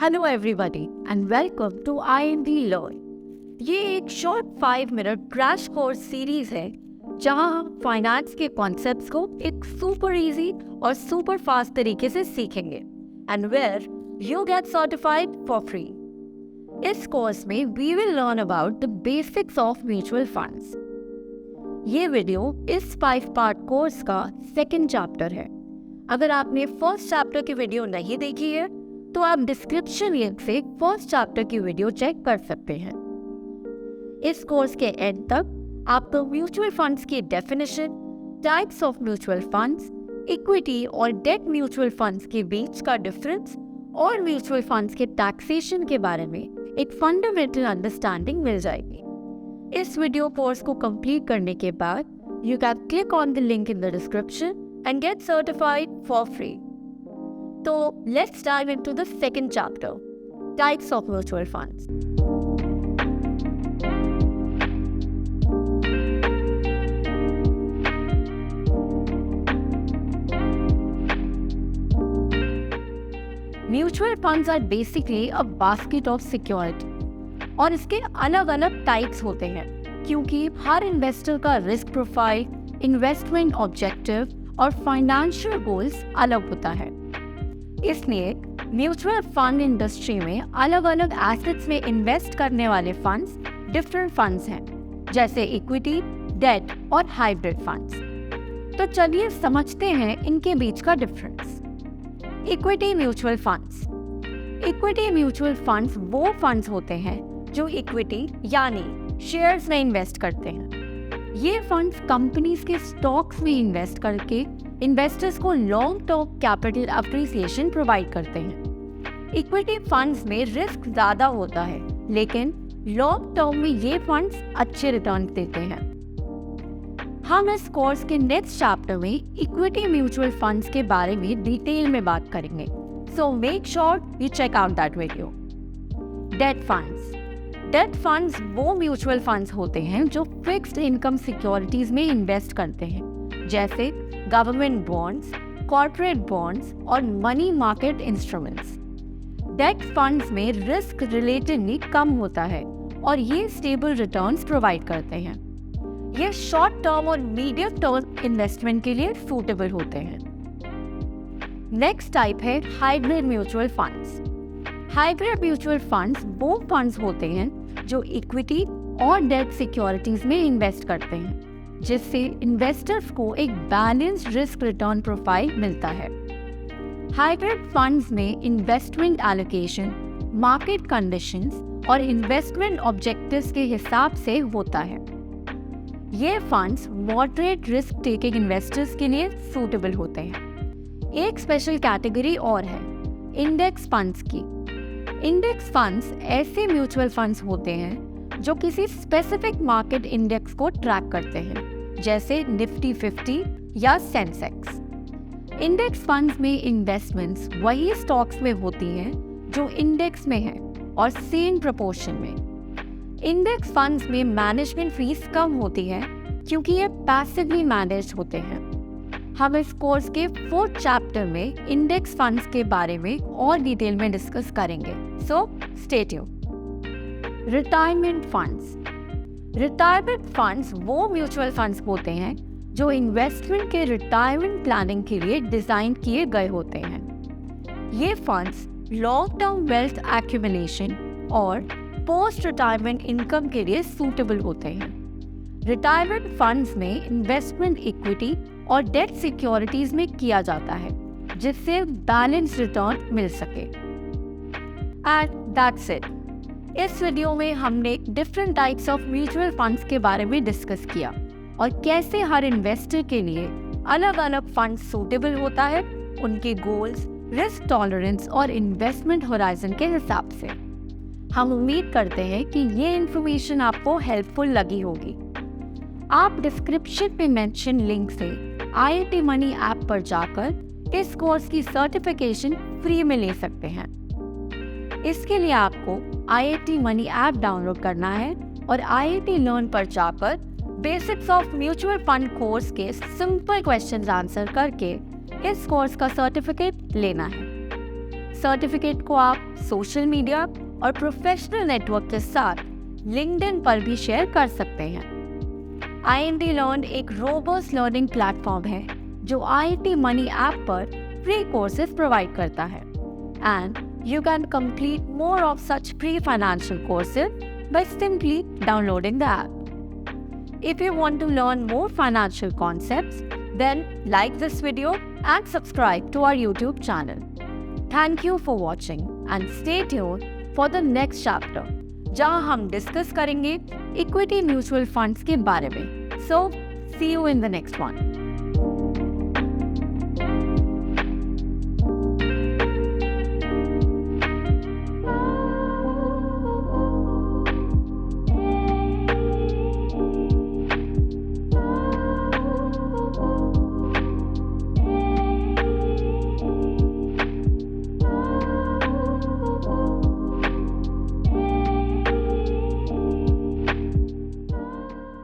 Hello everybody and welcome to IND learn. ये एक short 5 minute crash course series है जहां हम फाइनेंस के कॉन्सेप्ट्स को एक सुपर इजी और सुपर फास्ट तरीके से सीखेंगे and where you get certified for free. इस कोर्स में we will learn about the basics of mutual funds. ये वीडियो इस 5 पार्ट कोर्स का सेकंड चैप्टर है। अगर आपने फर्स्ट चैप्टर की वीडियो नहीं देखी है तो आप डिस्क्रिप्शन लिंक से फर्स्ट चैप्टर की वीडियो चेक कर सकते हैं। इस कोर्स के एंड तक आपको म्यूचुअल फंड्स की definition, types of mutual funds, equity और डेट म्यूचुअल फंड्स के बीच का डिफरेंस और म्यूचुअल फंड्स के टैक्सेशन के बारे में एक फंडामेंटल अंडरस्टैंडिंग मिल जाएगी। इस वीडियो कोर्स को कंप्लीट करने के बाद you can click on the link in the description and gate certified for free. So let's dive into the second chapter, types of mutual funds. Mutual funds are basically a basket of security और इसके अलग अलग types होते हैं क्योंकि हर investor का risk profile, investment objective और financial goals अलग होता है। इसलिए म्यूचुअल फंड इंडस्ट्री में अलग अलग एसेट्स में इन्वेस्ट करने वाले फंड्स डिफरेंट फंड्स हैं, जैसे इक्विटी, डेट और हाइब्रिड फंड्स। तो चलिए समझते हैं इनके बीच का difference. Equity mutual funds. Equity mutual funds वो फंड्स होते हैं जो इक्विटी यानी शेयर्स में इन्वेस्ट करते हैं। ये फंड्स कंपनीज के स्टॉक्स में इन्वेस्ट करके इन्वेस्टर्स को long term capital appreciation provide करते हैं। इक्विटी फंड्स में रिस्क ज्यादा होता है, लेकिन लॉन्ग टर्म में ये फंड्स अच्छे रिटर्न देते हैं। हम इस कोर्स के नेक्स्ट चैप्टर में इक्विटी म्यूचुअल फंड्स के बारे में डिटेल में बात करेंगे, so make sure you check out that video. Debt funds. Debt funds वो म्यूचुअल फंड्स होते हैं जो फिक्स्ड इनकम सिक्योरिटीज में इन्वेस्ट करते हैं, जैसे गवर्नमेंट बॉन्ड्स, कॉर्पोरेट बॉन्ड्स और money market instruments. Debt funds में रिस्क रिलेटिवली कम होता है और ये स्टेबल रिटर्न्स प्रोवाइड करते हैं। ये शॉर्ट टर्म और मीडियम टर्म इन्वेस्टमेंट के लिए सूटेबल होते हैं। नेक्स्ट टाइप है hybrid mutual funds. Hybrid mutual funds वो फंड्स होते हैं जो इक्विटी और डेट सिक्योरिटीज में इन्वेस्ट करते हैं, जिससे इन्वेस्टर्स को एक बैलेंस्ड रिस्क रिटर्न प्रोफाइल मिलता है। हाइब्रिड फंड्स में इन्वेस्टमेंट एलोकेशन मार्केट कंडीशंस और इन्वेस्टमेंट ऑब्जेक्टिव्स के हिसाब से होता है। ये funds moderate risk taking investors के लिए सूटेबल होते हैं। एक स्पेशल कैटेगरी और है इंडेक्स फंड्स की। इंडेक्स फंड्स ऐसे म्यूचुअल फंड्स होते हैं जो किसी स्पेसिफिक मार्केट इंडेक्स को ट्रैक करते हैं, जैसे निफ्टी 50 या सेंसेक्स। इंडेक्स फंड्स में इन्वेस्टमेंट्स वही स्टॉक्स में होती हैं जो इंडेक्स में है और सेम प्रोपोर्शन में। इंडेक्स फंड्स में मैनेजमेंट फीस कम होती है क्योंकि ये पैसिवली मैनेज होते हैं। हम इस कोर्स के 4th चैप्टर में इंडेक्स फंड्स के बारे में और डिटेल में डिस्कस करेंगे, so stay tuned. Retirement funds. Retirement funds वो म्यूचुअल फंड्स होते हैं जो इन्वेस्टमेंट के रिटायरमेंट प्लानिंग के लिए डिजाइन किए गए होते हैं। ये funds long term wealth accumulation और पोस्ट रिटायरमेंट इनकम के लिए सूटेबल होते हैं। रिटायरमेंट फंड्स में इन्वेस्टमेंट इक्विटी और डेट सिक्योरिटीज में किया जाता है, जिससे बैलेंस रिटर्न मिल सके। And that's it. इस वीडियो में हमने different types of mutual funds के बारे में डिस्कस किया और कैसे हर इन्वेस्टर के लिए अलग अलग फंड सूटेबल होता है, उनके गोल्स, रिस्क टॉलरेंस और इन्वेस्टमेंट होराइजन के हिसाब से। हम उम्मीद करते हैं कि ये इन्फॉर्मेशन आपको हेल्पफुल लगी होगी। आप डिस्क्रिप्शन में मेंशन लिंक से IIT मनी ऐप पर जाकर इस कोर्स की सर्टिफिकेशन फ्री में ले सकते हैं। इसके लिए आपको IIT मनी ऐप डाउनलोड करना है और IIT लर्न पर जाकर basics of mutual fund course के सिंपल क्वेश्चंस आंसर करके इस कोर्स का सर्टिफिकेट लेना है। सर्टिफिकेट को आप सोशल मीडिया और प्रोफेशनल नेटवर्क के साथ लिंक्डइन पर भी शेयर कर सकते हैं। IIT लर्न एक रोबस्ट लर्निंग प्लेटफॉर्म है जो IIT मनी ऐप पर फ्री कोर्सेज प्रोवाइड करता है and you can complete more of such free financial courses by simply downloading the app. If you want to learn more financial concepts, then like this video and subscribe to our YouTube channel. Thank you for watching and stay tuned for the next chapter, जहाँ हम discuss करेंगे equity mutual funds के बारे में. So, see you in the next one.